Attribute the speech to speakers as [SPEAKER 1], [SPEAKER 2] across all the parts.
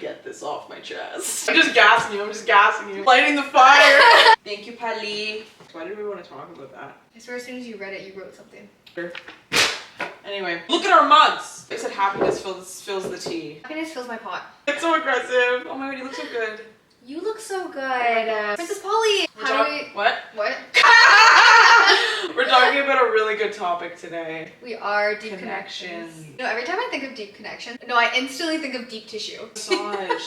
[SPEAKER 1] get this off my chest. I'm just gassing you. Lighting the fire. Thank you, Pali. Why did we want to talk about that?
[SPEAKER 2] I swear as soon as you read it, you wrote something.
[SPEAKER 1] Anyway, look at our mugs. They said happiness fills the tea.
[SPEAKER 2] Happiness fills my pot.
[SPEAKER 1] It's so aggressive. Oh my god, you look so good.
[SPEAKER 2] You look so good. Princess Polly.
[SPEAKER 1] What?
[SPEAKER 2] What?
[SPEAKER 1] We're talking about a really good topic today.
[SPEAKER 2] We are deep
[SPEAKER 1] Connection.
[SPEAKER 2] connections. No, every time I think of deep connection, I instantly think of deep tissue.
[SPEAKER 1] Massage.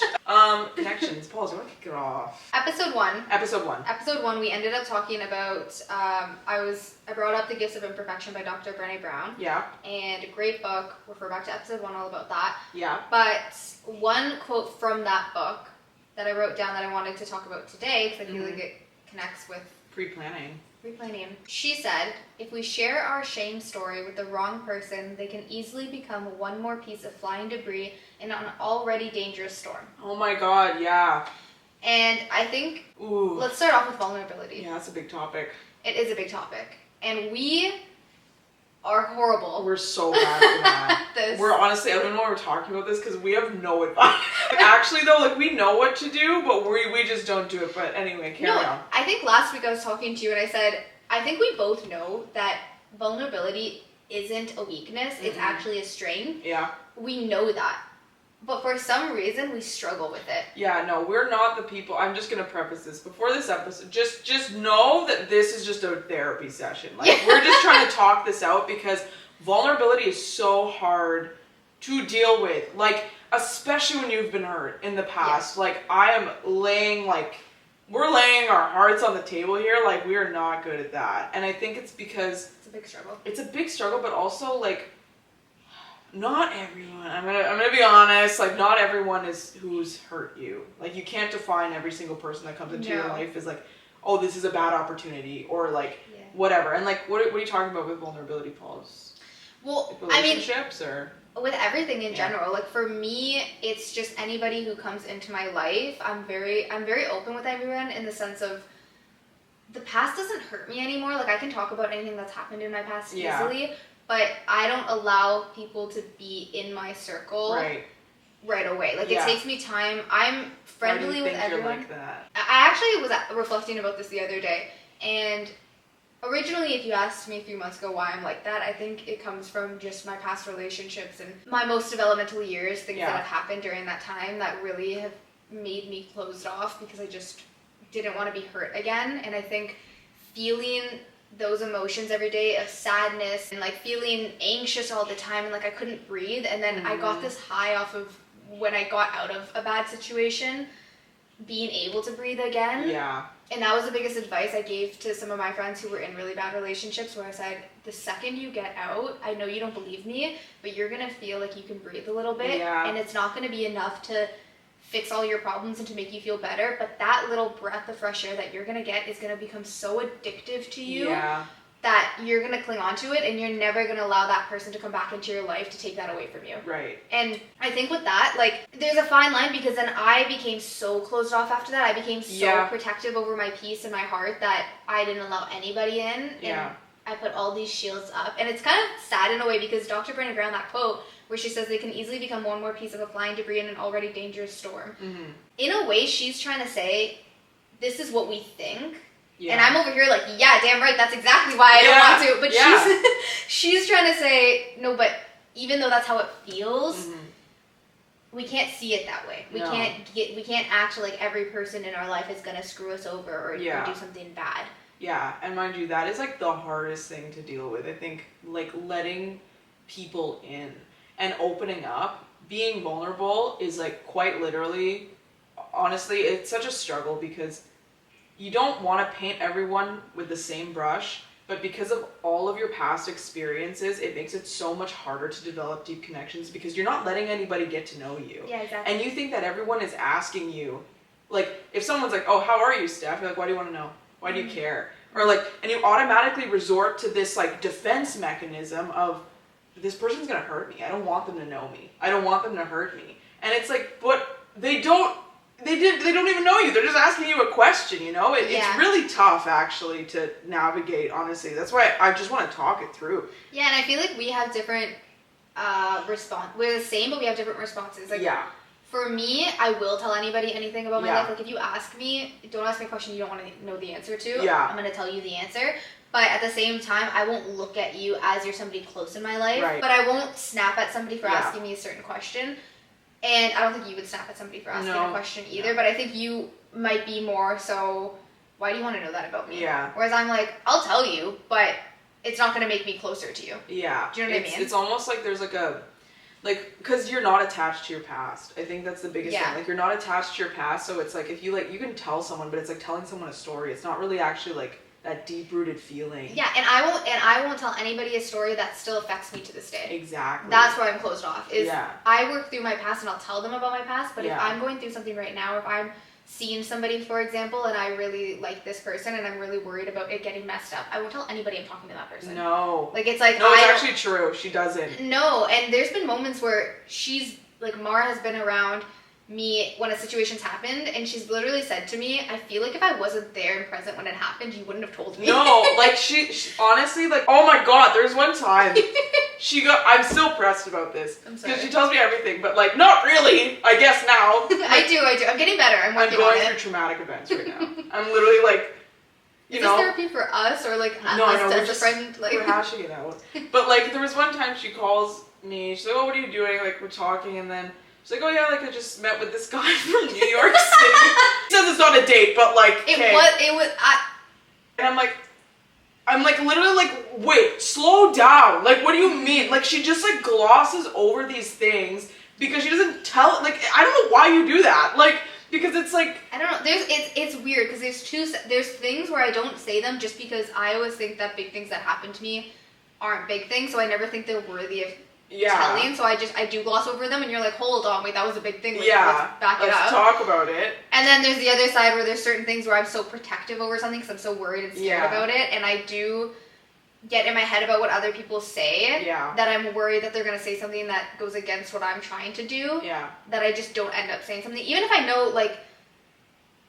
[SPEAKER 1] Connections. Paul, do you want to kick it off?
[SPEAKER 2] Episode 1.
[SPEAKER 1] Episode 1,
[SPEAKER 2] we ended up talking about, I brought up The Gifts of Imperfection by Dr. Brené Brown.
[SPEAKER 1] Yeah.
[SPEAKER 2] And a great book. Refer back to episode 1 all about that.
[SPEAKER 1] Yeah.
[SPEAKER 2] But one quote from that book that I wrote down that I wanted to talk about today, because I feel like it connects with
[SPEAKER 1] pre-planning.
[SPEAKER 2] She said, if we share our shame story with the wrong person, they can easily become one more piece of flying debris in an already dangerous storm.
[SPEAKER 1] Oh my god, yeah.
[SPEAKER 2] And I think, let's start off with vulnerability.
[SPEAKER 1] Yeah, that's a big topic.
[SPEAKER 2] It is a big topic. And we are horrible.
[SPEAKER 1] We're so bad for that. We're honestly, I don't know why we're talking about this because we have no advice. Actually though, we know what to do, but we just don't do it. But anyway, carry on.
[SPEAKER 2] I think last week I was talking to you and I said, I think we both know that vulnerability isn't a weakness, it's actually a strength.
[SPEAKER 1] Yeah.
[SPEAKER 2] We know that. But for some reason, we struggle with it.
[SPEAKER 1] Yeah, no, we're not the people. I'm just going to preface this. Before this episode, just know that this is just a therapy session. We're just trying to talk this out because vulnerability is so hard to deal with. Especially when you've been hurt in the past. Yeah. I am laying, we're laying our hearts on the table here. We are not good at that. And I think it's because...
[SPEAKER 2] It's a big struggle.
[SPEAKER 1] It's a big struggle, but also, not everyone, I'm gonna be honest, not everyone is who's hurt you. You can't define every single person that comes into your life as oh, this is a bad opportunity, or whatever. And what are you talking about with vulnerability, Paul?
[SPEAKER 2] Well,
[SPEAKER 1] relationships or
[SPEAKER 2] with everything in general. For me, it's just anybody who comes into my life. I'm very open with everyone in the sense of the past doesn't hurt me anymore. I can talk about anything that's happened in my past easily. But I don't allow people to be in my circle right away. It takes me time. I'm friendly with everyone.
[SPEAKER 1] You're like that?
[SPEAKER 2] I actually was reflecting about this the other day. And originally, if you asked me a few months ago why I'm like that, I think it comes from just my past relationships and my most developmental years, things that have happened during that time that really have made me closed off because I just didn't want to be hurt again. And I think feeling those emotions every day of sadness and feeling anxious all the time and I couldn't breathe, and then I got this high off of when I got out of a bad situation, being able to breathe again.
[SPEAKER 1] Yeah.
[SPEAKER 2] And that was the biggest advice I gave to some of my friends who were in really bad relationships, where I said, the second you get out, I know you don't believe me, but you're gonna feel like you can breathe a little bit, and it's not gonna be enough to fix all your problems and to make you feel better, but that little breath of fresh air that you're gonna get is gonna become so addictive to you that you're gonna cling on to it, and you're never gonna allow that person to come back into your life to take that away from you.
[SPEAKER 1] Right.
[SPEAKER 2] And I think with that, there's a fine line, because then I became so closed off after that. I became so protective over my peace and my heart that I didn't allow anybody in. And I put all these shields up. And it's kind of sad in a way, because Dr. Brené Brown, that quote where she says they can easily become one more piece of a flying debris in an already dangerous storm. Mm-hmm. In a way, she's trying to say, this is what we think. Yeah. And I'm over here yeah, damn right, that's exactly why I don't want to. But she's trying to say, no, but even though that's how it feels, we can't see it that way. We can't act like every person in our life is gonna screw us over or do something bad.
[SPEAKER 1] Yeah, and mind you, that is the hardest thing to deal with. I think letting people in and opening up, being vulnerable is quite literally, honestly, it's such a struggle, because you don't want to paint everyone with the same brush, but because of all of your past experiences, it makes it so much harder to develop deep connections, because you're not letting anybody get to know you.
[SPEAKER 2] Yeah, exactly.
[SPEAKER 1] And you think that everyone is asking you, if someone's oh, how are you, Steph? You're why do you want to know? Why do you care? Or and you automatically resort to this defense mechanism of, this person's gonna hurt me. I don't want them to know me. I don't want them to hurt me. And it's but they don't even know you. They're just asking you a question, It's really tough, actually, to navigate, honestly. That's why I just want to talk it through.
[SPEAKER 2] Yeah, and I feel we have different response. We're the same, but we have different responses. For me, I will tell anybody anything about my
[SPEAKER 1] Yeah.
[SPEAKER 2] life. Like, if you ask me, don't ask me a question you don't want to know the answer to.
[SPEAKER 1] Yeah.
[SPEAKER 2] I'm going to tell you the answer. But at the same time, I won't look at you as you're somebody close in my life.
[SPEAKER 1] Right.
[SPEAKER 2] But I won't snap at somebody for
[SPEAKER 1] Yeah.
[SPEAKER 2] asking me a certain question. And I don't think you would snap at somebody for asking
[SPEAKER 1] No.
[SPEAKER 2] a question either.
[SPEAKER 1] No.
[SPEAKER 2] But I think you might be more so, why do you want to know that about me?
[SPEAKER 1] Yeah.
[SPEAKER 2] Whereas I'm like, I'll tell you, but it's not going to make me closer to you.
[SPEAKER 1] Yeah.
[SPEAKER 2] Do you know what I mean?
[SPEAKER 1] It's almost like there's because you're not attached to your past. I think that's the biggest
[SPEAKER 2] Yeah.
[SPEAKER 1] thing. Like, you're not attached to your past, so it's like, if you you can tell someone, but it's like telling someone a story. It's not really actually like that deep-rooted feeling.
[SPEAKER 2] Yeah, and I won't tell anybody a story that still affects me to this day.
[SPEAKER 1] Exactly.
[SPEAKER 2] That's where I'm closed off. Is
[SPEAKER 1] Yeah.
[SPEAKER 2] I work through my past and I'll tell them about my past, but
[SPEAKER 1] Yeah.
[SPEAKER 2] if I'm going through something right now, if I'm seeing somebody, for example, and I really like this person and I'm really worried about it getting messed up, I won't tell anybody I'm talking to that person.
[SPEAKER 1] No.
[SPEAKER 2] Like, it's like,
[SPEAKER 1] No, it's actually true. She doesn't.
[SPEAKER 2] No, and there's been moments where she's, like, Mara has been around me when a situation's happened, and she's literally said to me, I feel like if I wasn't there and present when it happened, you wouldn't have told me.
[SPEAKER 1] No, like, she honestly, like, oh my god, there's one time I'm still pressed about this.
[SPEAKER 2] I'm sorry.
[SPEAKER 1] Because she tells me everything, but, like, not really, I guess now.
[SPEAKER 2] I do. I'm getting better. I'm
[SPEAKER 1] I'm
[SPEAKER 2] working
[SPEAKER 1] going
[SPEAKER 2] on
[SPEAKER 1] through
[SPEAKER 2] it.
[SPEAKER 1] traumatic events right now. I'm literally, like, you
[SPEAKER 2] Is
[SPEAKER 1] know.
[SPEAKER 2] this therapy for us or, like,
[SPEAKER 1] No,
[SPEAKER 2] us
[SPEAKER 1] we're
[SPEAKER 2] as a friend? Like,
[SPEAKER 1] we're hashing it out. But, like, there was one time she calls me, she's like, oh, what are you doing? Like, we're talking, and then she's like, oh yeah, like, I just met with this guy from New York City. She says it's not a date, but, like,
[SPEAKER 2] it was,
[SPEAKER 1] and I'm like literally like, wait, slow down. Like, what do you mean? Like, she just like glosses over these things because she doesn't tell, like, I don't know why you do that. Like, because it's like,
[SPEAKER 2] I don't know. It's weird because there's things where I don't say them just because I always think that big things that happen to me aren't big things, so I never think they're worthy of telling. So I do gloss over them, and you're like, hold on, wait, that was a big thing. Let's back it up.
[SPEAKER 1] Let's talk about it.
[SPEAKER 2] And then there's the other side where there's certain things where I'm so protective over something because I'm so worried and scared about it, and I do get in my head about what other people say. That I'm worried that they're gonna say something that goes against what I'm trying to do. That I just don't end up saying something, even if I know, like,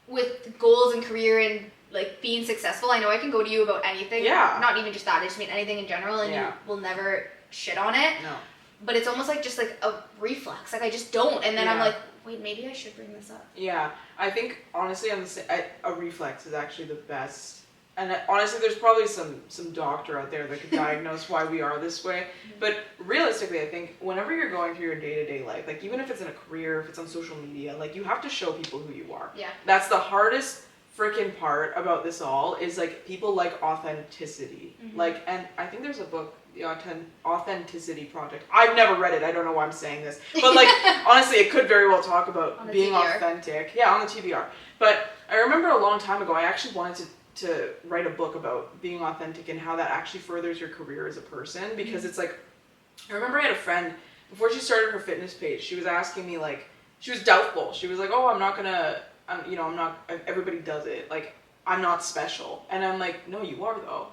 [SPEAKER 2] with goals and career and like being successful, I know I can go to you about anything. Not even just that. I just mean anything in general, and you will never shit on it.
[SPEAKER 1] No.
[SPEAKER 2] But it's almost like just like a reflex. Like, I just don't, and then I'm like, wait, maybe I should bring this up.
[SPEAKER 1] Yeah, I think honestly, a reflex is actually the best. And honestly, there's probably some doctor out there that could diagnose why we are this way. But realistically, I think whenever you're going through your day-to-day life, like, even if it's in a career, if it's on social media, like, you have to show people who you are.
[SPEAKER 2] Yeah.
[SPEAKER 1] That's the hardest freaking part about this all, is like, people like authenticity. Like, and I think there's a book, The Authenticity Project. I've never read it. I don't know why I'm saying this. But, like, honestly, it could very well talk about being authentic. Yeah, on the TBR. But I remember a long time ago, I actually wanted to write a book about being authentic and how that actually furthers your career as a person, because it's like, I remember I had a friend, before she started her fitness page, she was asking me, like, she was doubtful. She was like, oh, I'm not, everybody does it. Like, I'm not special. And I'm like, no, you are though.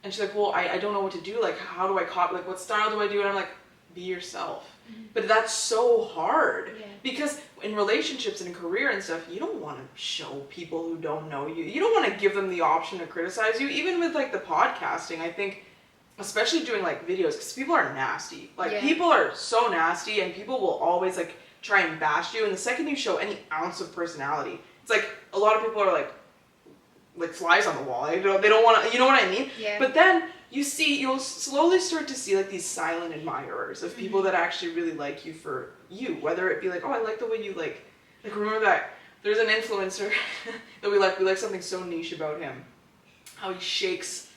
[SPEAKER 1] And she's like, well, I don't know what to do. Like, how do I copy? Like, what style do I do? And I'm like, be yourself. But that's so hard because in relationships and in career and stuff, you don't want to show people who don't know you. You don't want to give them the option to criticize you. Even with like the podcasting, I think, especially doing like videos, because people are nasty. Like, people are so nasty, and people will always like try and bash you. And the second you show any ounce of personality, it's like a lot of people are like flies on the wall. They don't want to, you know what I mean? But then you'll slowly start to see like these silent admirers of people that actually really like you for you. Whether it be like, oh, I like the way you like remember that there's an influencer that we like something so niche about him. How he shakes.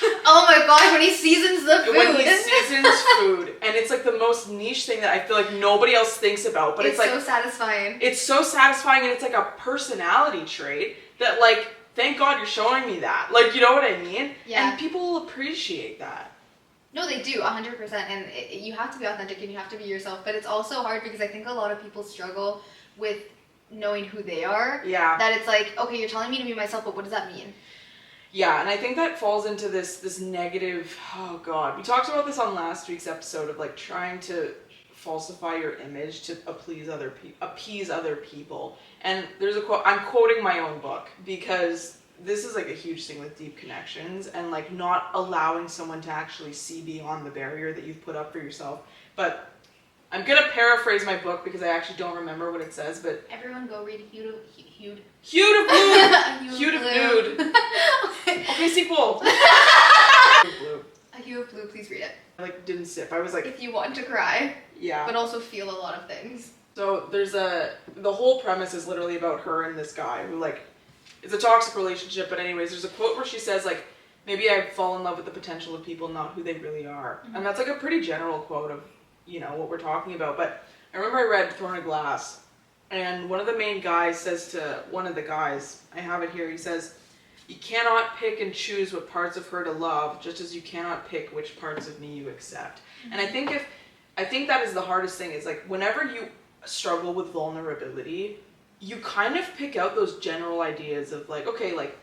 [SPEAKER 2] Oh my gosh, when he seasons the food.
[SPEAKER 1] When he seasons food. And it's like the most niche thing that I feel like nobody else thinks about. But it's like
[SPEAKER 2] so satisfying.
[SPEAKER 1] It's so satisfying, and it's like a personality trait that, like, thank God you're showing me that. Like, you know what I mean?
[SPEAKER 2] Yeah.
[SPEAKER 1] And people will appreciate that.
[SPEAKER 2] No, they do, 100%. And you have to be authentic and you have to be yourself. But it's also hard because I think a lot of people struggle with knowing who they are.
[SPEAKER 1] Yeah.
[SPEAKER 2] That it's like, okay, you're telling me to be myself, but what does that mean?
[SPEAKER 1] Yeah, and I think that falls into this negative, oh God. We talked about this on last week's episode of, like, trying to falsify your image to appease other people. And there's a quote, I'm quoting my own book, because this is like a huge thing with deep connections and like not allowing someone to actually see beyond the barrier that you've put up for yourself. But I'm gonna paraphrase my book because I actually don't remember what it says, but
[SPEAKER 2] everyone go read Hued of
[SPEAKER 1] Blue. Hued of Nude. Okay, sequel. Blue.
[SPEAKER 2] A Hue of Blue, please read it.
[SPEAKER 1] I like didn't sip. I was like,
[SPEAKER 2] if you want to cry,
[SPEAKER 1] yeah,
[SPEAKER 2] but also feel a lot of things.
[SPEAKER 1] So the whole premise is literally about her and this guy who like, it's a toxic relationship, but anyways, there's a quote where she says like, maybe I fall in love with the potential of people, not who they really are. Mm-hmm. And that's like a pretty general quote of, you know, what we're talking about. But I remember I read Throne of Glass, and one of the main guys says to one of the guys, I have it here, he says, you cannot pick and choose what parts of her to love, just as you cannot pick which parts of me you accept. Mm-hmm. And I think that is the hardest thing, is like, whenever you struggle with vulnerability, you kind of pick out those general ideas of like, okay, like,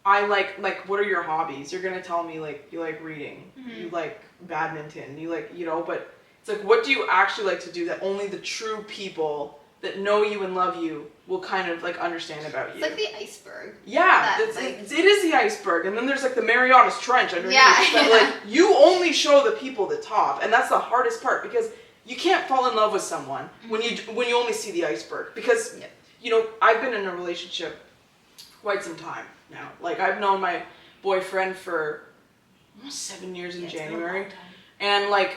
[SPEAKER 1] I like, what are your hobbies? You're gonna tell me like, you like reading, mm-hmm. you like badminton, you like, you know, but it's like, what do you actually like to do that only the true people that know you and love you will kind of like understand about you?
[SPEAKER 2] It's like the iceberg.
[SPEAKER 1] Yeah, it is the iceberg, and then there's like the Marianas Trench underneath. Yeah, but like, you only show the people the top, and that's the hardest part, because you can't fall in love with someone when you only see the iceberg, because you know, I've been in a relationship quite some time now. Like, I've known my boyfriend for almost 7 years in January, and like,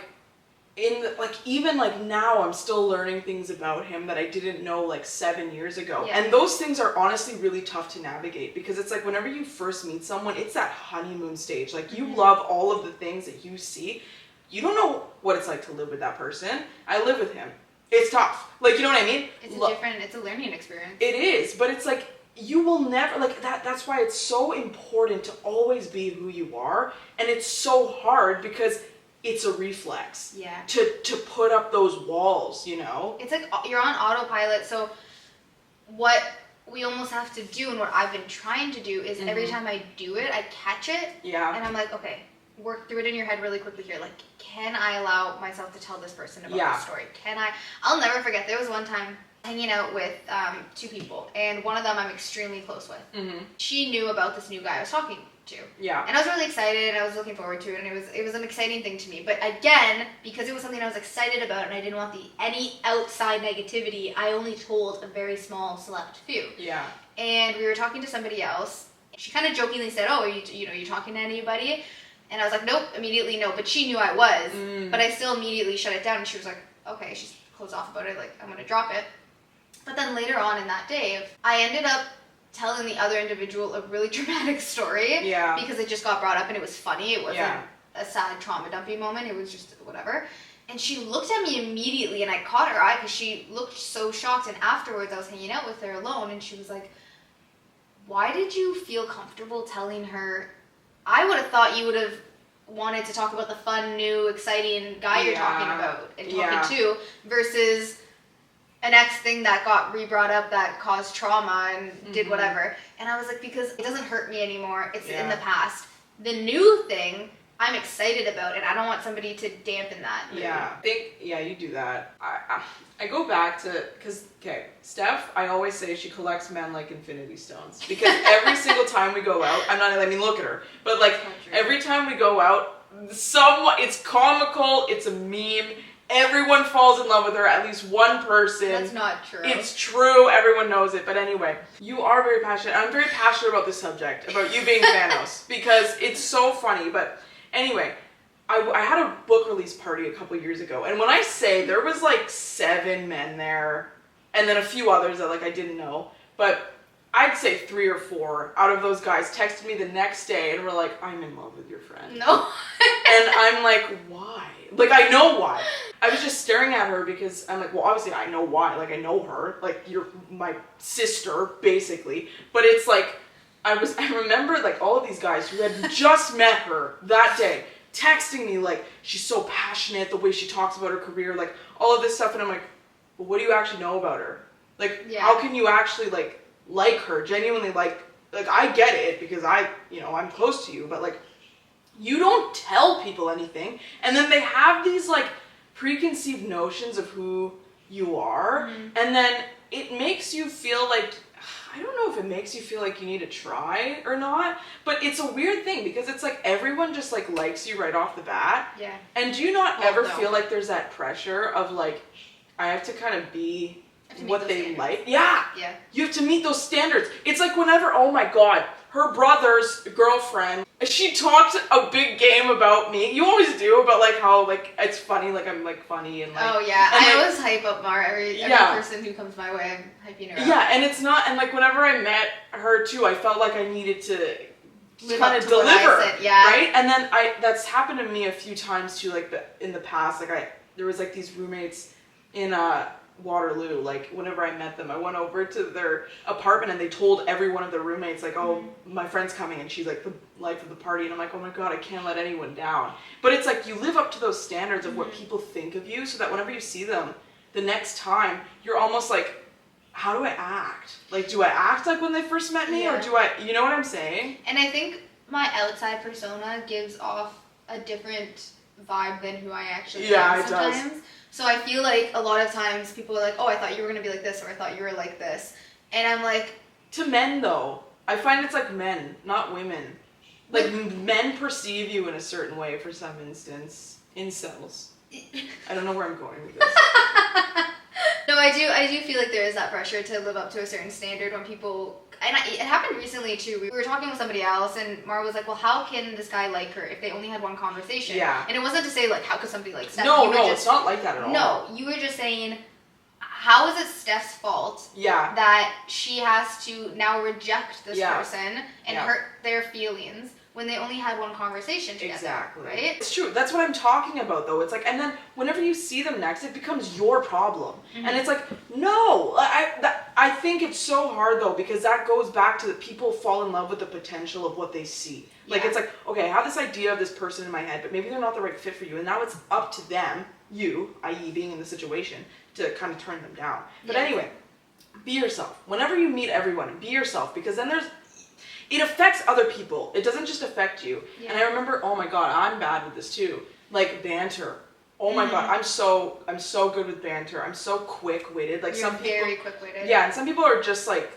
[SPEAKER 1] even like now I'm still learning things about him that I didn't know like 7 years ago. Yeah. And those things are honestly really tough to navigate, because it's like, whenever you first meet someone, it's that honeymoon stage. Like, you love all of the things that you see. You don't know what it's like to live with that person. I live with him. It's tough. Like, you know what I mean?
[SPEAKER 2] It's a learning experience.
[SPEAKER 1] It is, but it's like, you will never, like, that's why it's so important to always be who you are. And it's so hard because it's a reflex.
[SPEAKER 2] Yeah.
[SPEAKER 1] To put up those walls, you know?
[SPEAKER 2] It's like you're on autopilot, so what we almost have to do, and what I've been trying to do, is every time I do it, I catch it. Yeah. And I'm like, okay, work through it in your head really quickly here. Like, can I allow myself to tell this person about this story? I'll never forget, there was one time hanging out with two people, and one of them I'm extremely close with. Mm-hmm. She knew about this new guy I was talking to. Yeah. And I was really excited, and I was looking forward to it, and it was an exciting thing to me. But again, because it was something I was excited about, and I didn't want any outside negativity, I only told a very small select few. Yeah. And we were talking to somebody else. She kind of jokingly said, "Oh, are you talking to anybody?" And I was like, "Nope," immediately no. But she knew I was. But I still immediately shut it down, and she was like, "Okay," she's closed off about it, like, I'm gonna drop it. But then later on in that day, I ended up telling the other individual a really dramatic story. Yeah. Because it just got brought up and it was funny. It wasn't a sad trauma dumping moment. It was just whatever. And she looked at me immediately, and I caught her eye because she looked so shocked. And afterwards, I was hanging out with her alone, and she was like, "Why did you feel comfortable telling her? I would have thought you would have wanted to talk about the fun, new, exciting guy you're talking about and talking to, versus an ex thing that got re-brought up that caused trauma and did whatever." And I was like, because it doesn't hurt me anymore. It's in the past. The new thing, I'm excited about, and I don't want somebody to dampen that mood.
[SPEAKER 1] Yeah, you do that. I go back to, because, okay, Steph, I always say she collects men like infinity stones. Because every single time we go out, look at her, but like, every time we go out, it's comical, it's a meme. Everyone falls in love with her, at least one person.
[SPEAKER 2] That's not true.
[SPEAKER 1] It's true, everyone knows it. But anyway, you are very passionate. I'm very passionate about this subject, about you being Thanos, because it's so funny. But anyway, I had a book release party a couple years ago, and when I say there was like 7 men there, and then a few others that like I didn't know, but I'd say 3 or 4 out of those guys texted me the next day and were like, "I'm in love with your friend."
[SPEAKER 2] No.
[SPEAKER 1] And I'm like, why? Like, I know why. I was just staring at her because I'm like, well, obviously I know why. Like, I know her. Like, you're my sister, basically. But it's like, I remember like all of these guys who had just met her that day texting me like, she's so passionate, the way she talks about her career, like all of this stuff. And I'm like, well, what do you actually know about her? Like, how can you actually like her, genuinely like I get it because I'm close to you, but like, you don't tell people anything, and then they have these like preconceived notions of who you are, and then it makes you feel like, I don't know if it makes you feel like you need to try or not, but it's a weird thing because it's like everyone just like likes you right off the bat.
[SPEAKER 2] Yeah.
[SPEAKER 1] And do you not ever feel like there's that pressure of like, I have to kind of be what they
[SPEAKER 2] standards.
[SPEAKER 1] like? Yeah.
[SPEAKER 2] Yeah.
[SPEAKER 1] You have to meet those standards. It's like whenever, oh my God, her brother's girlfriend, she talked a big game about me. You always do, about like how like it's funny, like I'm like funny and like.
[SPEAKER 2] Oh yeah,
[SPEAKER 1] and,
[SPEAKER 2] I
[SPEAKER 1] like,
[SPEAKER 2] always hype up Mar. Every person who comes my way, I'm hyping her up.
[SPEAKER 1] Yeah, and it's not, and like whenever I met her too, I felt like I needed to kind of deliver, right? And then that's happened to me a few times too, like in the past. Like there was like these roommates in Waterloo. Like whenever I met them, I went over to their apartment and they told every one of their roommates like, oh, my friend's coming and she's like the life of the party, and I'm like, oh my God, I can't let anyone down. But it's like you live up to those standards of what people think of you, so that whenever you see them the next time, you're almost like, how do I act? Like, do I act like when they first met me, or do I, you know what I'm saying?
[SPEAKER 2] And I think my outside persona gives off a different vibe than who I actually am sometimes. It does. So I feel like a lot of times people are like, oh, I thought you were going to be like this, or I thought you were like this. And I'm like...
[SPEAKER 1] To men, though. I find it's like men, not women. Like, men perceive you in a certain way for some instance. Incels. I don't know where I'm going with this.
[SPEAKER 2] No, I do feel like there is that pressure to live up to a certain standard when people... And it happened recently, too. We were talking with somebody else, and Mara was like, well, how can this guy like her if they only had one conversation?
[SPEAKER 1] Yeah.
[SPEAKER 2] And it wasn't to say, like, how could somebody like Steph?
[SPEAKER 1] No, it's not like that at all.
[SPEAKER 2] No, you were just saying, how is it Steph's fault that she has to now reject this person and hurt their feelings when they only had one conversation together? Exactly. Right?
[SPEAKER 1] It's true. That's what I'm talking about, though. It's like, and then whenever you see them next, it becomes your problem. And it's like, no. I think it's so hard, though, because that goes back to the people fall in love with the potential of what they see. Like, it's like, okay, I have this idea of this person in my head, but maybe they're not the right fit for you. And now it's up to them, you, i.e. being in the situation, to kind of turn them down. But anyway, be yourself. Whenever you meet everyone, be yourself, because then it affects other people. It doesn't just affect you. Yeah. And I remember, oh my God, I'm bad with this too. Like banter. Oh my God, I'm so good with banter. I'm so quick-witted. Like
[SPEAKER 2] You're
[SPEAKER 1] some people,
[SPEAKER 2] very quick-witted.
[SPEAKER 1] Yeah, and some people are just like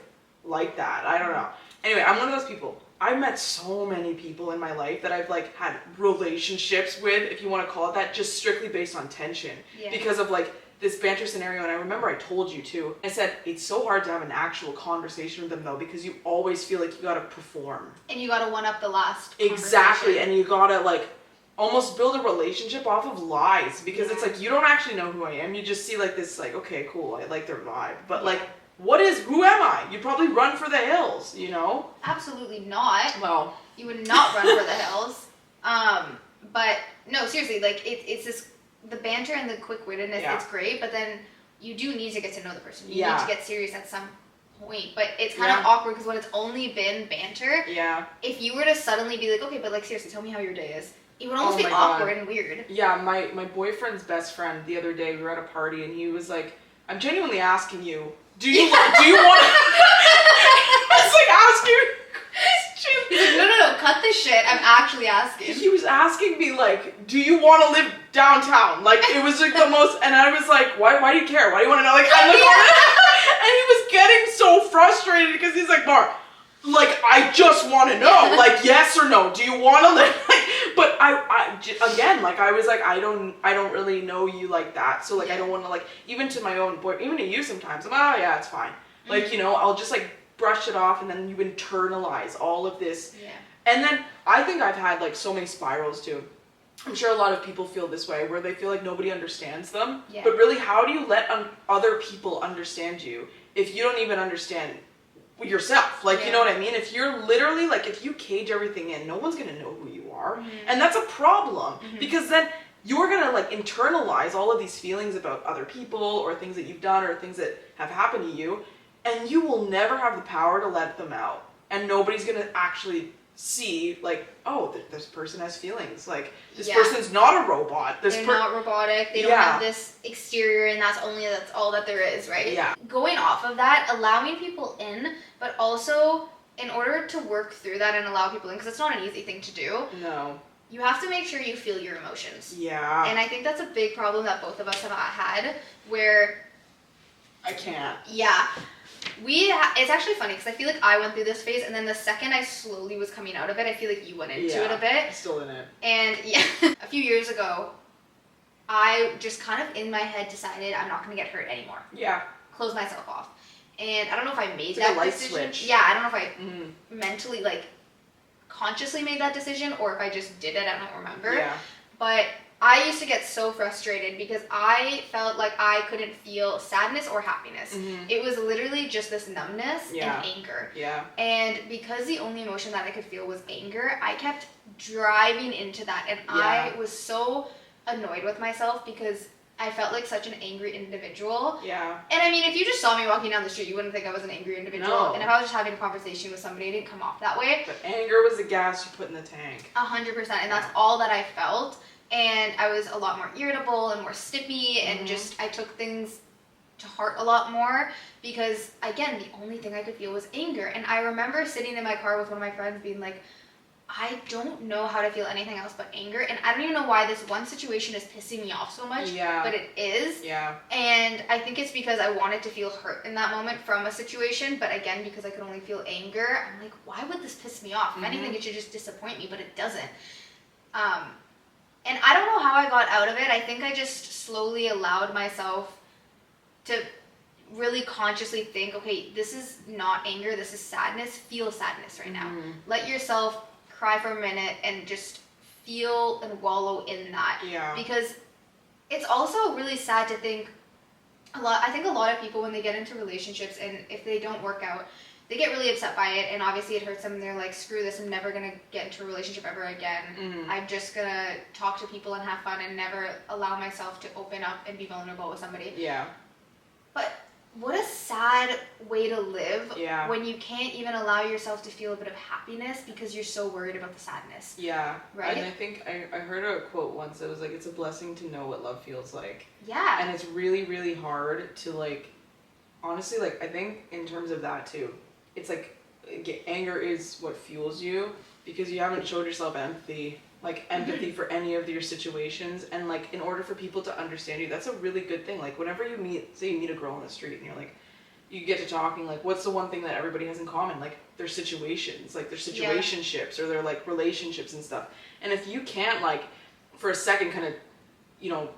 [SPEAKER 1] that. I don't know. Anyway, I'm one of those people. I've met so many people in my life that I've like had relationships with, if you want to call it that, just strictly based on tension. Yeah. Because of like this banter scenario. And I remember I told you too, I said, it's so hard to have an actual conversation with them though, because you always feel like you gotta perform.
[SPEAKER 2] And you gotta one up the last
[SPEAKER 1] Exactly, and you gotta like almost build a relationship off of lies, because it's like, you don't actually know who I am. You just see like this like, okay, cool, I like their vibe. But like, who am I? You'd probably run for the hills, you know?
[SPEAKER 2] Absolutely not.
[SPEAKER 1] Well.
[SPEAKER 2] You would not run for the hills. But no, seriously, like it's this, the banter and the quick-wittedness, it's great, but then you do need to get to know the person. You need to get serious at some point. But it's kind of awkward because when it's only been banter, if you were to suddenly be like, okay, but like seriously, tell me how your day is, it would almost be awkward and weird.
[SPEAKER 1] Yeah, my boyfriend's best friend the other day, we were at a party and he was like, I'm genuinely asking you, do you want I was like, asking
[SPEAKER 2] questions. No, cut this shit. I'm actually asking.
[SPEAKER 1] He was asking me like, do you want to live downtown? Like, it was like the most, and I was like, why do you care? Why do you want to know? Like, I'm like, and he was getting so frustrated because he's like, Mar, like, I just want to know, like, yes or no, do you want to live? Like, but I again, like, I was like, I don't really know you like that, so like, I don't want to like, even to my own boy, even to you sometimes, I'm like, oh yeah, it's fine. Like, you know, I'll just like brush it off, and then you internalize all of this. Yeah. And then I think I've had like so many spirals too. I'm sure a lot of people feel this way, where they feel like nobody understands them. Yeah. But really, how do you let other people understand you if you don't even understand yourself? Like, you know what I mean? If you're literally like, if you cage everything in, no one's gonna know who you are. And that's a problem, because then you're gonna like internalize all of these feelings about other people or things that you've done or things that have happened to you, and you will never have the power to let them out. And nobody's gonna actually see like, oh, this person has feelings. Like, this person's not a robot.
[SPEAKER 2] They're not robotic. They don't have this exterior, and that's all that there is, right? Yeah. Going off of that, allowing people in, but also in order to work through that and allow people in, because it's not an easy thing to do.
[SPEAKER 1] No.
[SPEAKER 2] You have to make sure you feel your emotions.
[SPEAKER 1] Yeah.
[SPEAKER 2] And I think that's a big problem that both of us have had, where
[SPEAKER 1] I can't.
[SPEAKER 2] Yeah. It's actually funny because I feel like I went through this phase, and then the second I slowly was coming out of it, I feel like you went into it a bit.
[SPEAKER 1] Still in it.
[SPEAKER 2] And yeah, a few years ago, I just kind of in my head decided I'm not going to get hurt anymore.
[SPEAKER 1] Yeah.
[SPEAKER 2] Close myself off. And I don't know if I made
[SPEAKER 1] it's
[SPEAKER 2] that
[SPEAKER 1] like a light
[SPEAKER 2] decision.
[SPEAKER 1] Switch.
[SPEAKER 2] Yeah, I don't know if I mentally, like, consciously made that decision or if I just did it. I don't remember.
[SPEAKER 1] Yeah.
[SPEAKER 2] But I used to get so frustrated because I felt like I couldn't feel sadness or happiness. It was literally just this numbness and anger.
[SPEAKER 1] Yeah.
[SPEAKER 2] And because the only emotion that I could feel was anger, I kept driving into that. And I was so annoyed with myself because I felt like such an angry individual.
[SPEAKER 1] Yeah.
[SPEAKER 2] And I mean, if you just saw me walking down the street, you wouldn't think I was an angry individual.
[SPEAKER 1] No.
[SPEAKER 2] And if I was just having a conversation with somebody, it didn't come off that way.
[SPEAKER 1] But anger was the gas you put in the tank.
[SPEAKER 2] 100%. And that's all that I felt. And I was a lot more irritable and more snippy and just, I took things to heart a lot more because, again, the only thing I could feel was anger. And I remember sitting in my car with one of my friends being like, I don't know how to feel anything else but anger, and I don't even know why this one situation is pissing me off so much, but it is.
[SPEAKER 1] Yeah.
[SPEAKER 2] And I think it's because I wanted to feel hurt in that moment from a situation, but again, because I could only feel anger, I'm like, why would this piss me off? If anything, it should just disappoint me, but it doesn't. And I don't know how I got out of it. I think I just slowly allowed myself to really consciously think, okay, this is not anger, this is sadness. Feel sadness right now. Let yourself cry for a minute and just feel and wallow in that.
[SPEAKER 1] Yeah.
[SPEAKER 2] Because it's also really sad to think I think a lot of people when they get into relationships and if they don't work out, they get really upset by it, and obviously it hurts them, and they're like, screw this, I'm never gonna get into a relationship ever again. I'm just gonna talk to people and have fun and never allow myself to open up and be vulnerable with somebody.
[SPEAKER 1] Yeah.
[SPEAKER 2] But what a sad way to live
[SPEAKER 1] when
[SPEAKER 2] you can't even allow yourself to feel a bit of happiness because you're so worried about the sadness.
[SPEAKER 1] Yeah.
[SPEAKER 2] Right?
[SPEAKER 1] And I think I heard a quote once that was like, it's a blessing to know what love feels like.
[SPEAKER 2] Yeah.
[SPEAKER 1] And it's really, really hard to like, honestly, like, I think in terms of that too, it's like, anger is what fuels you because you haven't showed yourself empathy for any of your situations, and like in order for people to understand you, that's a really good thing. Like whenever you meet a girl on the street and you're like, you get to talking, like what's the one thing that everybody has in common? Like their situationships or their like relationships and stuff. And if you can't like for a second kind of, you know,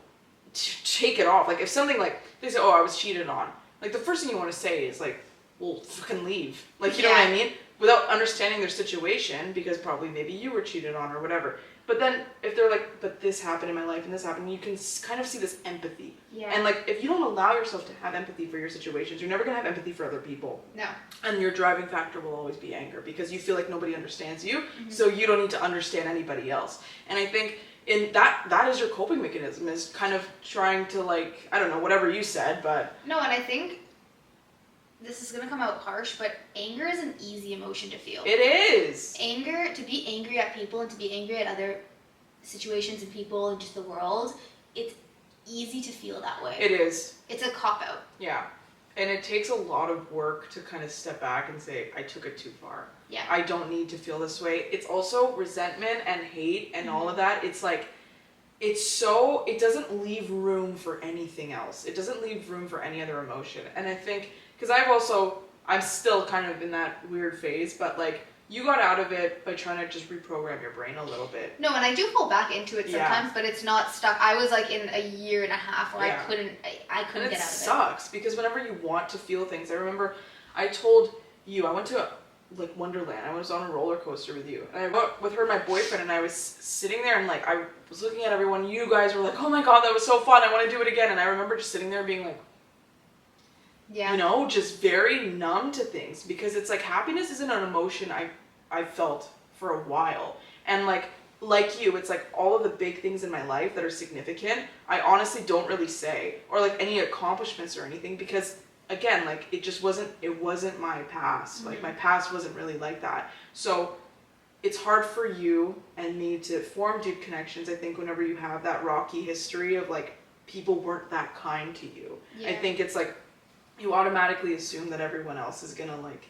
[SPEAKER 1] take it off, like if something like they say, oh, I was cheated on, like the first thing you want to say is like, well, fucking leave. Like, you know what I mean? Without understanding their situation, because probably maybe you were cheated on or whatever. But then if they're like, but this happened in my life and this happened, you can kind of see this empathy.
[SPEAKER 2] Yeah.
[SPEAKER 1] And like, if you don't allow yourself to have empathy for your situations, you're never going to have empathy for other people.
[SPEAKER 2] No.
[SPEAKER 1] And your driving factor will always be anger because you feel like nobody understands you, so you don't need to understand anybody else. And I think in that is your coping mechanism, is kind of trying to like, I don't know, whatever you said, but...
[SPEAKER 2] No, and I think this is going to come out harsh, but anger is an easy emotion to feel.
[SPEAKER 1] It is.
[SPEAKER 2] Anger, to be angry at people and to be angry at other situations and people and just the world, it's easy to feel that way.
[SPEAKER 1] It is.
[SPEAKER 2] It's a cop-out.
[SPEAKER 1] Yeah. And it takes a lot of work to kind of step back and say, I took it too far.
[SPEAKER 2] Yeah.
[SPEAKER 1] I don't need to feel this way. It's also resentment and hate and all of that. It's like, it doesn't leave room for anything else. It doesn't leave room for any other emotion. And I think, because I'm still kind of in that weird phase, but like, you got out of it by trying to just reprogram your brain a little bit.
[SPEAKER 2] No, and I do fall back into it sometimes, but it's not stuck. I was like in a year and a half where I couldn't get out of it.
[SPEAKER 1] It sucks, because whenever you want to feel things, I remember I told you, I went to like Wonderland. I was on a roller coaster with you. And I went with her and my boyfriend, and I was sitting there and like, I was looking at everyone. You guys were like, oh my God, that was so fun. I want to do it again. And I remember just sitting there being like, you know, just very numb to things, because it's like happiness isn't an emotion I felt for a while. And like you, it's like all of the big things in my life that are significant, I honestly don't really say, or like any accomplishments or anything, because again, like it wasn't my past. Like my past wasn't really like that. So it's hard for you and me to form deep connections, I think, whenever you have that rocky history of like people weren't that kind to you. I think it's like you automatically assume that everyone else is gonna like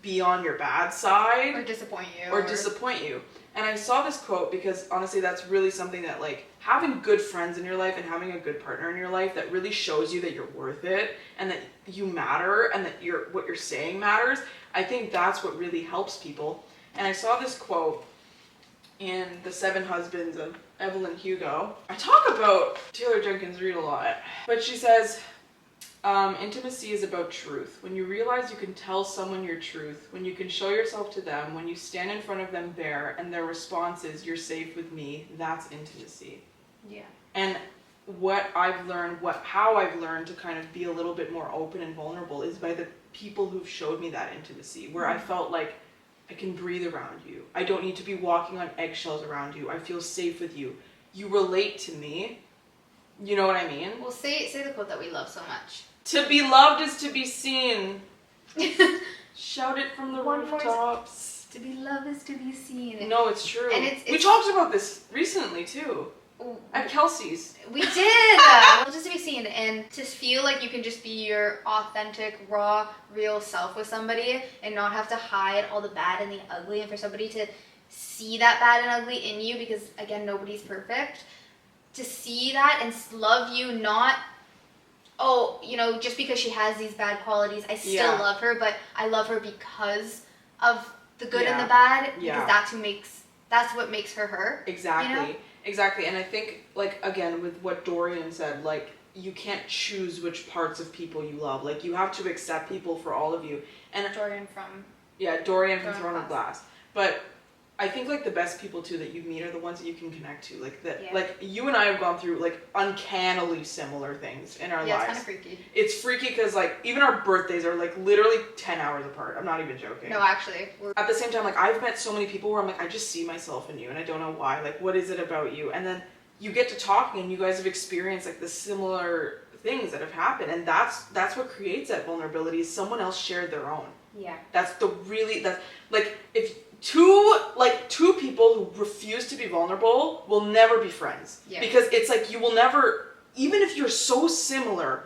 [SPEAKER 1] be on your bad side.
[SPEAKER 2] Or disappoint you.
[SPEAKER 1] Or disappoint you. And I saw this quote because honestly that's really something that like having good friends in your life and having a good partner in your life that really shows you that you're worth it and that you matter and that what you're saying matters. I think that's what really helps people. And I saw this quote in The 7 Husbands of Evelyn Hugo. I talk about Taylor Jenkins Reid a lot, but she says, intimacy is about truth. When you realize you can tell someone your truth, when you can show yourself to them, when you stand in front of them bare and their response is, "You're safe with me," that's intimacy.
[SPEAKER 2] Yeah.
[SPEAKER 1] And what I've learned, how I've learned to kind of be a little bit more open and vulnerable is by the people who've showed me that intimacy, where I felt like I can breathe around you. I don't need to be walking on eggshells around you. I feel safe with you. You relate to me. You know what I mean?
[SPEAKER 2] Well, say the quote that we love so much.
[SPEAKER 1] To be loved is to be seen. Shout it from the
[SPEAKER 2] One more
[SPEAKER 1] rooftops.
[SPEAKER 2] To be loved is to be seen.
[SPEAKER 1] No, it's true.
[SPEAKER 2] And
[SPEAKER 1] we talked about this recently too. At Kelsey's.
[SPEAKER 2] We did! Just to be seen and to feel like you can just be your authentic, raw, real self with somebody and not have to hide all the bad and the ugly, and for somebody to see that bad and ugly in you, because again, nobody's perfect. To see that and love you, not, oh, you know, just because she has these bad qualities, I still love her, but I love her because of the good and the bad, because that's what makes her her.
[SPEAKER 1] Exactly.
[SPEAKER 2] You know?
[SPEAKER 1] Exactly. And I think, like, again, with what Dorian said, like, you can't choose which parts of people you love. Like, you have to accept people for all of you. And
[SPEAKER 2] Dorian from
[SPEAKER 1] Throne of Glass. But I think, like, the best people, too, that you meet are the ones that you can connect to. Like, like, you and I have gone through, like, uncannily similar things in our lives.
[SPEAKER 2] Yeah, it's kind of freaky.
[SPEAKER 1] It's freaky because, like, even our birthdays are, like, literally 10 hours apart. I'm not even joking.
[SPEAKER 2] No, actually.
[SPEAKER 1] At the same time, like, I've met so many people where I'm like, I just see myself in you, and I don't know why. Like, what is it about you? And then you get to talking, and you guys have experienced, like, the similar things that have happened, and that's what creates that vulnerability, is someone else shared their own.
[SPEAKER 2] Yeah.
[SPEAKER 1] That's like, if two people who refuse to be vulnerable will never be friends. Yeah. Because it's like, you will never, even if you're so similar,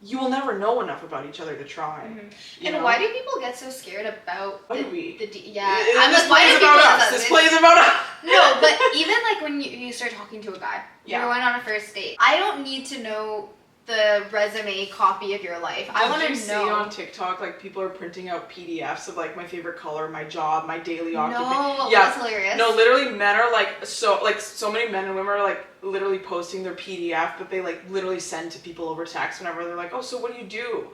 [SPEAKER 1] you will never know enough about each other to try.
[SPEAKER 2] Mm-hmm. And why do people get so scared about
[SPEAKER 1] I'm
[SPEAKER 2] like,
[SPEAKER 1] this plays about us. This plays about us.
[SPEAKER 2] No, but even like when you start talking to a guy, you're going on a first date. I don't need to know the resume copy of your life. I want to know. Did you see
[SPEAKER 1] on TikTok, like, people are printing out PDFs of, like, my favorite color, my job, my daily occupation?
[SPEAKER 2] No, that's hilarious.
[SPEAKER 1] No, literally, men are, so many men and women are, like, literally posting their PDF that they, like, literally send to people over text whenever they're like, oh, so what do you do?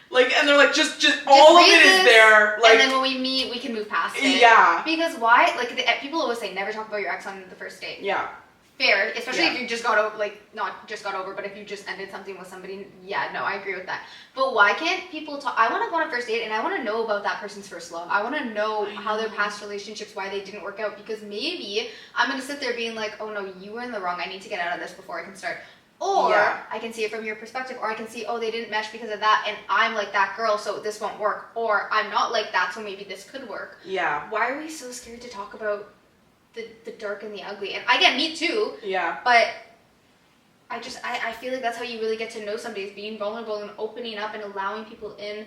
[SPEAKER 1] Like, and they're like, just all of it is there. Like,
[SPEAKER 2] and then when we meet, we can move past it.
[SPEAKER 1] Yeah.
[SPEAKER 2] Because why? Like, people always say, never talk about your ex on the first date.
[SPEAKER 1] Yeah.
[SPEAKER 2] Fair, especially if you just got over, like, not just got over, but if you just ended something with somebody, no, I agree with that. But why can't people talk? I want to go on a first date, and I want to know about that person's first love. I want to know how their past relationships, why they didn't work out, because maybe I'm going to sit there being like, oh no, you were in the wrong, I need to get out of this before I can start. Or I can see it from your perspective, or I can see, oh, they didn't mesh because of that, and I'm like that girl, so this won't work. Or I'm not like that, so maybe this could work.
[SPEAKER 1] Yeah.
[SPEAKER 2] Why are we so scared to talk about the dark and the ugly? And again, me too.
[SPEAKER 1] Yeah.
[SPEAKER 2] But I feel like that's how you really get to know somebody, is being vulnerable and opening up and allowing people in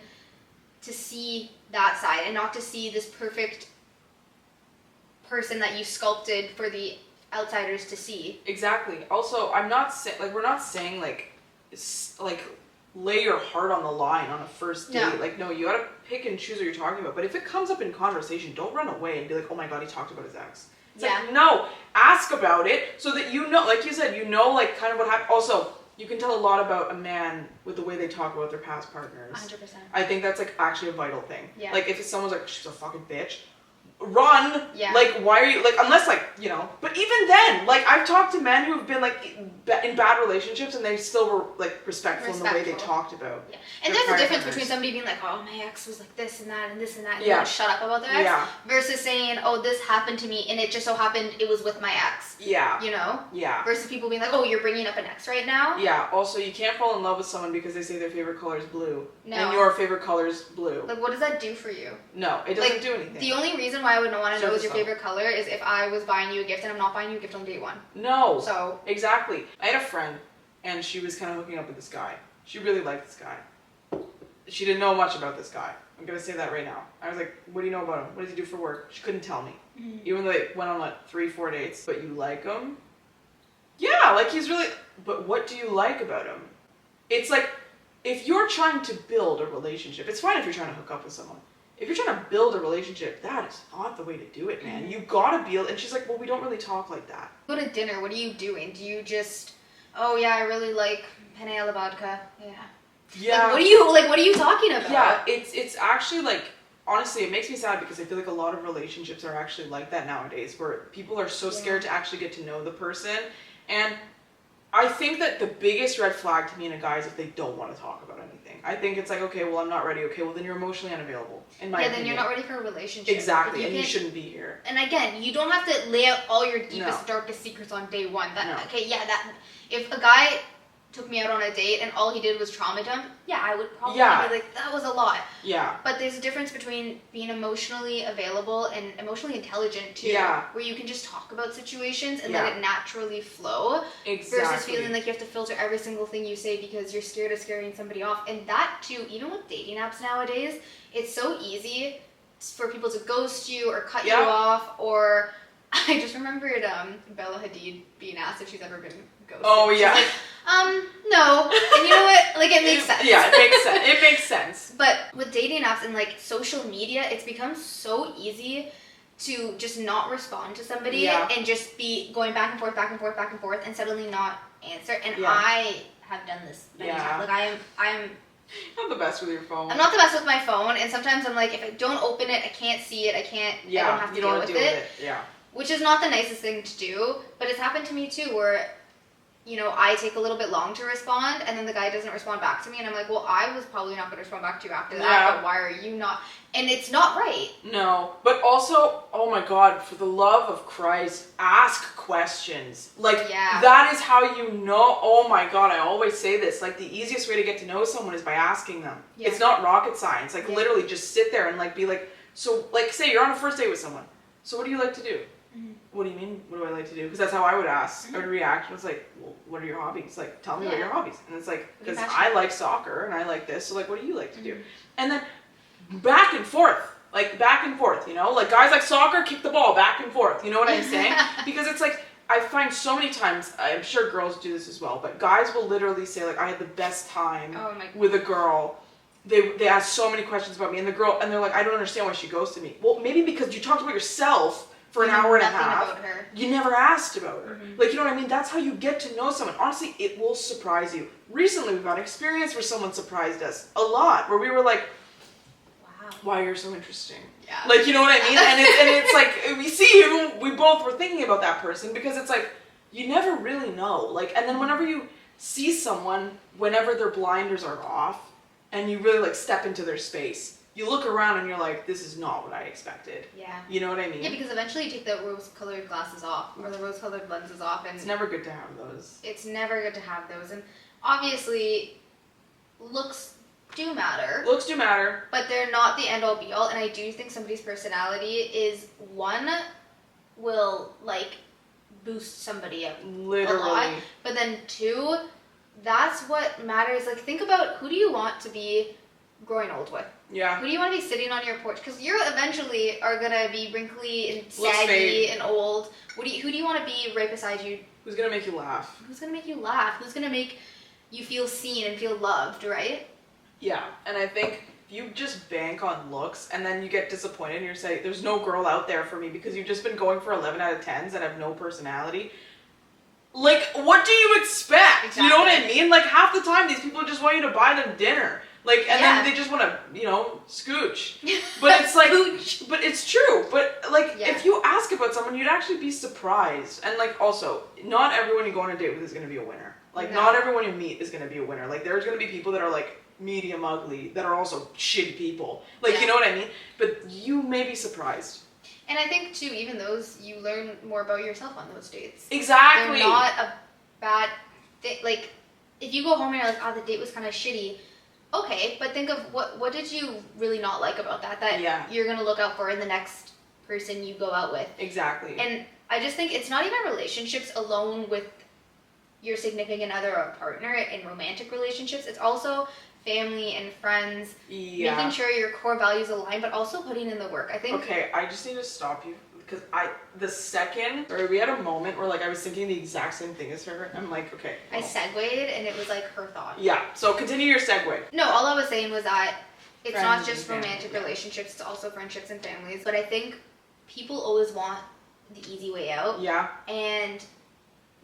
[SPEAKER 2] to see that side and not to see this perfect person that you sculpted for the outsiders to see.
[SPEAKER 1] Exactly. Also, I'm not saying, like, we're not saying, like, lay your heart on the line on a first date. No. Like, no, you gotta pick and choose what you're talking about. But if it comes up in conversation, don't run away and be like, oh my god, he talked about his ex. It's like, no, ask about it so that you know, like you said, you know, like, kind of what happened. Also, you can tell a lot about a man with the way they talk about their past partners.
[SPEAKER 2] 100%.
[SPEAKER 1] I think that's, like, actually a vital thing.
[SPEAKER 2] Yeah.
[SPEAKER 1] Like, if someone's like, she's a fucking bitch, run.
[SPEAKER 2] Yeah.
[SPEAKER 1] Like, why are you, like, unless, like, you know, but even then, like, I've talked to men who've been, like, in bad relationships, and they still were, like, respectful in the way they talked about.
[SPEAKER 2] Yeah. And there's a difference between somebody being like, oh, my ex was like this and that and this and that, and you want to shut up about their ex, versus saying, oh, this happened to me, and it just so happened it was with my ex.
[SPEAKER 1] Yeah.
[SPEAKER 2] You know?
[SPEAKER 1] Yeah.
[SPEAKER 2] Versus people being like, oh, you're bringing up an ex right now?
[SPEAKER 1] Yeah. Also, you can't fall in love with someone because they say their favorite color is blue.
[SPEAKER 2] No.
[SPEAKER 1] And your favorite color is blue.
[SPEAKER 2] Like, what does that do for you?
[SPEAKER 1] No, it doesn't do anything.
[SPEAKER 2] The only reason why I would want to know is your favorite color is if I was buying you a gift and I'm not buying you a gift on date one.
[SPEAKER 1] No.
[SPEAKER 2] So.
[SPEAKER 1] Exactly. I had a friend, and she was kind of hooking up with this guy. She really liked this guy. she didn't know much about this guy. I'm gonna say that right now. I was like, what do you know about him? What does he do for work? She couldn't tell me.
[SPEAKER 2] Mm-hmm.
[SPEAKER 1] Even though they went on, 3-4 dates. But you like him? Yeah, like, he's really... But what do you like about him? It's like, if you're trying to build a relationship, it's fine if you're trying to hook up with someone. If you're trying to build a relationship, that is not the way to do it, man. You gotta be... And she's like, well, we don't really talk like that.
[SPEAKER 2] Go to dinner, what are you doing? Do you just, oh yeah, I really like penne alla vodka. Yeah.
[SPEAKER 1] Yeah.
[SPEAKER 2] What are you talking about?
[SPEAKER 1] Yeah, it's actually, like, honestly, it makes me sad because I feel like a lot of relationships are actually like that nowadays, where people are so scared to actually get to know the person. And I think that the biggest red flag to me in a guy is if they don't want to talk about anything. I think it's like, okay, well, I'm not ready. Okay, well, then you're emotionally unavailable, in my opinion.
[SPEAKER 2] Then you're not ready for a relationship.
[SPEAKER 1] Exactly, and you shouldn't be here.
[SPEAKER 2] And again, you don't have to lay out all your deepest, darkest secrets on day one. Okay, yeah, if a guy took me out on a date and all he did was trauma dump, I would probably be like, that was a lot.
[SPEAKER 1] Yeah.
[SPEAKER 2] But there's a difference between being emotionally available and emotionally intelligent too.
[SPEAKER 1] Yeah.
[SPEAKER 2] Where you can just talk about situations and let it naturally flow.
[SPEAKER 1] Exactly.
[SPEAKER 2] Versus feeling like you have to filter every single thing you say because you're scared of scaring somebody off. And that too, even with dating apps nowadays, it's so easy for people to ghost you or cut you off. Or I just remembered Bella Hadid being asked if she's ever been ghosted.
[SPEAKER 1] Oh, yeah.
[SPEAKER 2] She's like, no. And you know what? Like, it makes sense.
[SPEAKER 1] Yeah, it makes sense. It makes sense.
[SPEAKER 2] But with dating apps and, like, social media, it's become so easy to just not respond to somebody and just be going back and forth and suddenly not answer. And I have done this many times. Like, I'm
[SPEAKER 1] not the best with your phone.
[SPEAKER 2] I'm not the best with my phone, and sometimes I'm like, if I don't open it, I can't see it, I don't have to deal with it.
[SPEAKER 1] Yeah.
[SPEAKER 2] Which is not the nicest thing to do, but it's happened to me too, where, I take a little bit long to respond, and then the guy doesn't respond back to me, and I'm like, well, I was probably not going to respond back to you after that, but why are you not? And it's not right.
[SPEAKER 1] No, but also, oh my God, for the love of Christ, ask questions. Like, that is how you know, oh my God, I always say this, like, the easiest way to get to know someone is by asking them. Yeah. It's not rocket science. Like, literally just sit there and, like, be like, so, like, say you're on a first date with someone. So what do you like to do? Mm-hmm. What do you mean, what do I like to do? Because that's how I would ask. Mm-hmm. I would react. It's like, well, what are your hobbies? Like, tell me about your hobbies. And it's like, because I like soccer and I like this. So, like, what do you like to do? And then back and forth. Like, Like, guys like soccer, kick the ball back and forth. You know what I'm saying? Because it's like, I find so many times, I'm sure girls do this as well, but guys will literally say, like, I had the best time with a girl. They ask so many questions about me, and they're like, I don't understand why she ghosted me. Well, maybe because you talked about yourself for an hour and a half. About her. You never asked about her. Mm-hmm. Like, you know what I mean? That's how you get to know someone. Honestly, it will surprise you. Recently, we've had an experience where someone surprised us a lot, where we were like, wow, why you're so interesting. Yeah. Like, you know what I mean? And it's like, we see you, we both were thinking about that person, because it's like, you never really know. Like, and then whenever you see someone, whenever their blinders are off, and you really, like, step into their space, you look around and you're like, this is not what I expected. Yeah. You know what I mean?
[SPEAKER 2] Yeah, because eventually you take the rose-colored glasses off, or the rose-colored lenses off, and
[SPEAKER 1] it's never good to have those.
[SPEAKER 2] It's never good to have those, and obviously, looks do matter.
[SPEAKER 1] Looks do matter.
[SPEAKER 2] But they're not the end-all be-all, and I do think somebody's personality is, one, will, like, boost somebody up
[SPEAKER 1] literally
[SPEAKER 2] a lot, but then two, that's what matters. Like, think about, who do you want to be growing old with? Yeah. Who do you want to be sitting on your porch? Because you eventually are going to be wrinkly and saggy and old. Who do you want to be right beside you?
[SPEAKER 1] Who's going to make you laugh?
[SPEAKER 2] Who's going to make you laugh? Who's going to make you feel seen and feel loved, right?
[SPEAKER 1] Yeah, and I think you just bank on looks, and then you get disappointed and you're saying, there's no girl out there for me because you've just been going for 11 out of 10s that have no personality. Like, what do you expect? Exactly. You know what I mean? Like, half the time, these people just want you to buy them dinner. Like, and then they just want to, scooch. But it's like, but it's true. But, like, if you ask about someone, you'd actually be surprised. And, like, also, not everyone you go on a date with is going to be a winner. Like, not everyone you meet is going to be a winner. Like, there's going to be people that are, like, medium ugly that are also shitty people. Like, you know what I mean? But you may be surprised.
[SPEAKER 2] And I think, too, even those, you learn more about yourself on those dates.
[SPEAKER 1] Exactly.
[SPEAKER 2] They're not a bad thing. Like, if you go home and you're like, oh, the date was kind of shitty. Okay, but think of what did you really not like about that you're going to look out for in the next person you go out with.
[SPEAKER 1] Exactly.
[SPEAKER 2] And I just think it's not even relationships alone with your significant other or partner in romantic relationships. It's also family and friends,
[SPEAKER 1] Yeah.
[SPEAKER 2] making sure your core values align, but also putting in the work. I think.
[SPEAKER 1] Okay, I just need to stop you because we had a moment where like I was thinking the exact same thing as her. I'm like, okay.
[SPEAKER 2] Well. I segued and it was like her thought.
[SPEAKER 1] Yeah. So continue your segue.
[SPEAKER 2] No, all I was saying was that it's
[SPEAKER 1] Friends
[SPEAKER 2] not just
[SPEAKER 1] and
[SPEAKER 2] romantic
[SPEAKER 1] family,
[SPEAKER 2] relationships, it's also friendships and families. But I think people always want the easy way out.
[SPEAKER 1] Yeah.
[SPEAKER 2] And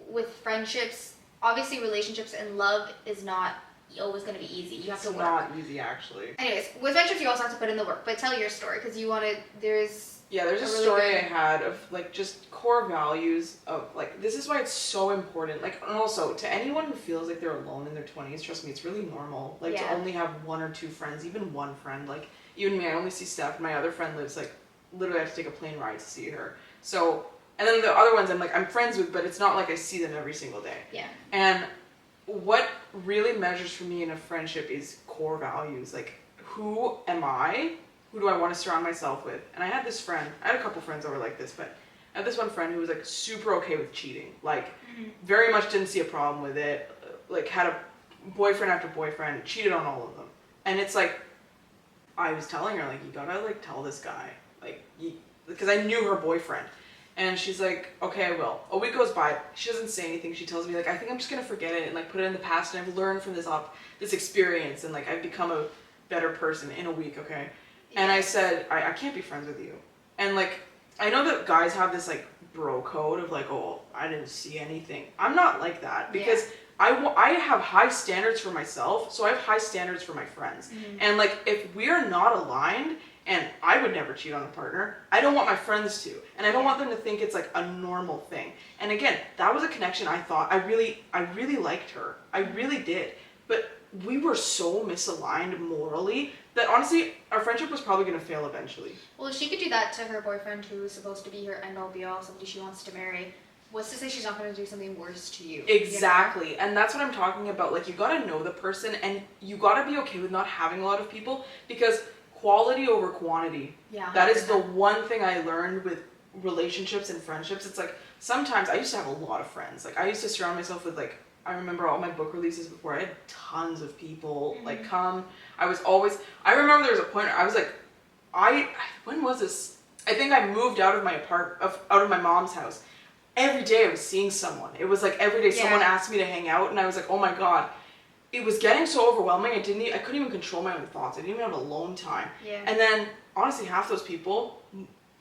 [SPEAKER 2] with friendships, obviously relationships and love is not always going to be easy. You have to work.
[SPEAKER 1] It's not easy, actually.
[SPEAKER 2] Anyways, with friendships you also have to put in the work. But tell your story, because there's
[SPEAKER 1] a really story I had of like just core values of like, this is why it's so important. Like, and also to anyone who feels like they're alone in their 20s, trust me, it's really normal. Like to only have one or two friends, even one friend. Like even me, I only see Steph. My other friend lives like, literally I have to take a plane ride to see her. So, and then the other ones I'm friends with, but it's not like I see them every single day.
[SPEAKER 2] Yeah.
[SPEAKER 1] And what really measures for me in a friendship is core values. Like, who am I? Who do I want to surround myself with? And I had a couple friends that were like this, but I had this one friend who was like super okay with cheating. Like, very much didn't see a problem with it. Like, had a boyfriend after boyfriend, cheated on all of them. And it's like, I was telling her, like, you gotta like tell this guy. Like, because I knew her boyfriend. And she's like, okay, I will. A week goes by. She doesn't say anything. She tells me, like, I think I'm just going to forget it and, like, put it in the past. And I've learned from this experience. And, like, I've become a better person in a week, okay? Yeah. And I said, I can't be friends with you. And, like, I know that guys have this, like, bro code of, like, oh, I didn't see anything. I'm not like that. Because I have high standards for myself. So I have high standards for my friends. Mm-hmm. And, like, if we're not aligned... And I would never cheat on a partner. I don't want my friends to. And I don't want them to think it's like a normal thing. And again, that was a connection I thought, I really liked her. I really did. But we were so misaligned morally that honestly, our friendship was probably going to fail eventually.
[SPEAKER 2] Well, if she could do that to her boyfriend who was supposed to be her end-all be-all, somebody she wants to marry, what's to say she's not going to do something worse to you?
[SPEAKER 1] Exactly. You know? And that's what I'm talking about. Like, you got to know the person and you got to be okay with not having a lot of people because... quality over quantity. Yeah. 100%. That is the one thing I learned with relationships and friendships. It's like, sometimes I used to have a lot of friends. Like, I used to surround myself with, like, I remember all my book releases before. I had tons of people, like, come. I remember there was a point where I was like, when was this? I think I moved out of my mom's house. Every day I was seeing someone. It was like every day someone asked me to hang out, and I was like, oh my God. It was getting so overwhelming, I couldn't even control my own thoughts. I didn't even have alone time. Yeah. And then, honestly, half those people,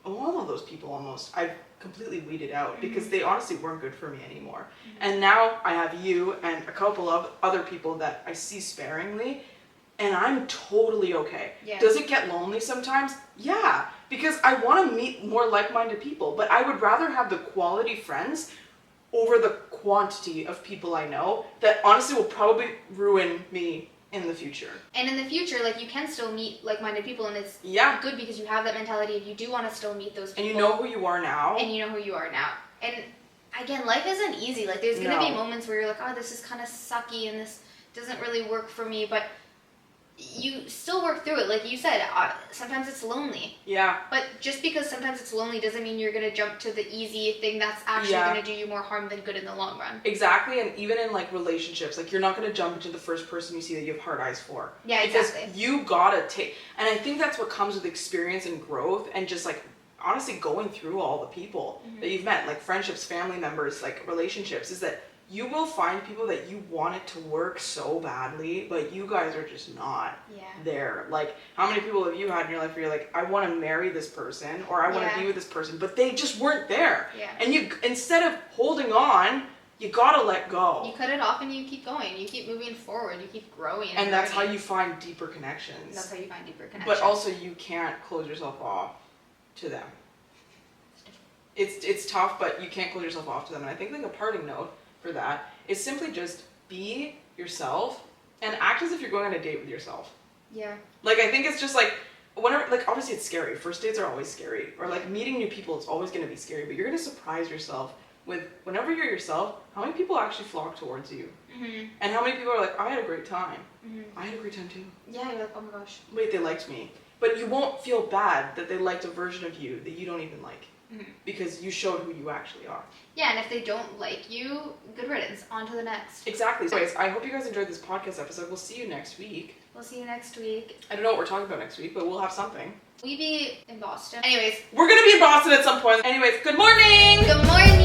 [SPEAKER 1] all of those people almost, I've completely weeded out because they honestly weren't good for me anymore. And now I have you and a couple of other people that I see sparingly, and I'm totally okay. Yeah. Does it get lonely sometimes? Yeah, because I want to meet more like-minded people, but I would rather have the quality friends over the quantity of people I know that honestly will probably ruin me in the future. And
[SPEAKER 2] in the future, like, you can still meet like-minded people, and it's good because you have that mentality and you do want to still meet those people.
[SPEAKER 1] And you know who you are now.
[SPEAKER 2] And again, life isn't easy. Like, there's going to be moments where you're like, oh, this is kind of sucky and this doesn't really work for me, but you still work through it. Like you said, sometimes it's lonely. Yeah. But just because sometimes it's lonely doesn't mean you're going to jump to the easy thing that's actually going to do you more harm than good in the long run.
[SPEAKER 1] Exactly. And even in, like, relationships, like, you're not going to jump into the first person you see that you have hard eyes for. Yeah, exactly. Because you got to take... And I think that's what comes with experience and growth and just, like, honestly going through all the people that you've met, like friendships, family members, like relationships, is that you will find people that you want it to work so badly, but you guys are just not there. Like, how many people have you had in your life where you're like, I want to marry this person, or I want to be with this person, but they just weren't there. Yeah. And you, instead of holding on, you gotta let go.
[SPEAKER 2] You cut it off and you keep going. You keep moving forward. You keep growing.
[SPEAKER 1] And that's how you find deeper connections.
[SPEAKER 2] That's how you find deeper connections.
[SPEAKER 1] But also, you can't close yourself off to them. It's tough, but you can't close yourself off to them. And I think, like, a parting note for that is simply just be yourself and act as if you're going on a date with yourself. Yeah. Like, I think it's just like, whenever, like, obviously it's scary. First dates are always scary. Or, like, meeting new people is always going to be scary. But you're going to surprise yourself with, whenever you're yourself, how many people actually flock towards you. Mm-hmm. And how many people are like, I had a great time. Mm-hmm. I had a great time too.
[SPEAKER 2] Yeah, you're like, oh my gosh.
[SPEAKER 1] Wait, they liked me. But you won't feel bad that they liked a version of you that you don't even like. Mm-hmm. Because you showed who you actually are.
[SPEAKER 2] Yeah, and if they don't like you, good riddance. On to the next.
[SPEAKER 1] Exactly. Anyways, I hope you guys enjoyed this podcast episode. We'll see you next week.
[SPEAKER 2] We'll see you next week.
[SPEAKER 1] I don't know what we're talking about next week, but we'll have something.
[SPEAKER 2] We be in Boston. Anyways.
[SPEAKER 1] We're gonna be in Boston at some point. Anyways, good morning!
[SPEAKER 2] Good morning!